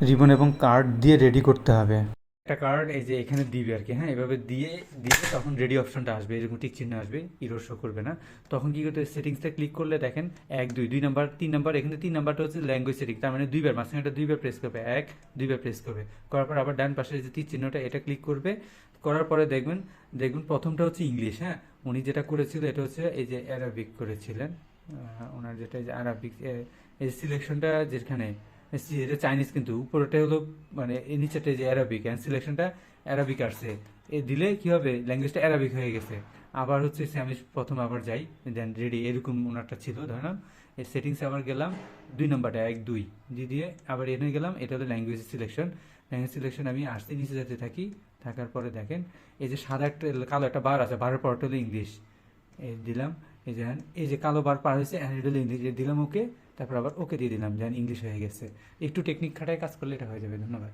Ribbon এবং card দিয়ে ready করতে হবে। একটা কার্ড এই যে এখানে দিবে আর কি, হ্যাঁ, এভাবে দিয়ে দিলে তখন রেডি অপশনটা আসবে, এরকম টিক চিহ্ন আসবে, ইরর শো করবে না। তখন কি করতে, সেটিংসটা ক্লিক করলে দেখেন 1 2 2 নাম্বার 3 নাম্বার, এখানে 3 নাম্বারটা হচ্ছে ল্যাঙ্গুয়েজ সেটিং, তার মানে দুইবার মাঝখানে দুইবার প্রেস করবে, 2বার প্রেস করবে, করার পর আবার ডান পাশে যে তীর চিহ্নটা এটা ক্লিক করবে। করার পরে দেখবেন দেখবেন প্রথমটা হচ্ছে ইংলিশ, হ্যাঁ, উনি যেটা করেছিল এটা হচ্ছে এই যে অ্যারাবিক করেছিলেন, ওনার যেটা এই যে আরবিক, এই সিলেকশনটা যেখানে এটা চাইনিজ, কিন্তু উপরেটা হলো মানে এই নিচেটা যে অ্যারাবিক, অ্যান্ড সিলেকশনটা অ্যারাবিক আসছে, এ দিলে কি হবে, ল্যাঙ্গুয়েজটা অ্যারাবিক হয়ে গেছে। আবার হচ্ছে আমি প্রথম আবার যাই, দেন রেডি, এরকম ওনারটা ছিল ধরলাম, এই সেটিংসে আবার গেলাম, 2 নাম্বারটা 1 2 দিয়ে আবার এনে গেলাম, এটা হলো ল্যাঙ্গুয়েজ সিলেকশন। ল্যাঙ্গুয়েজ সিলেকশন আমি আসতে নিচে যেতে থাকি, থাকার পরে দেখেন এই যে সাদা একটা কালো একটা বার আছে, বারের পরটা হলো ইংলিশ, এই দিলাম, এই যে কালো বার পার হয়েছে, হ্যান্ড ইংলিশ দিলাম, ওকে, তারপর আবার ওকে দিয়ে দিলাম, যেন ইংলিশ হয়ে গেছে। একটু টেকনিক খাটায় কাজ করলে এটা হয়ে যাবে। ধন্যবাদ।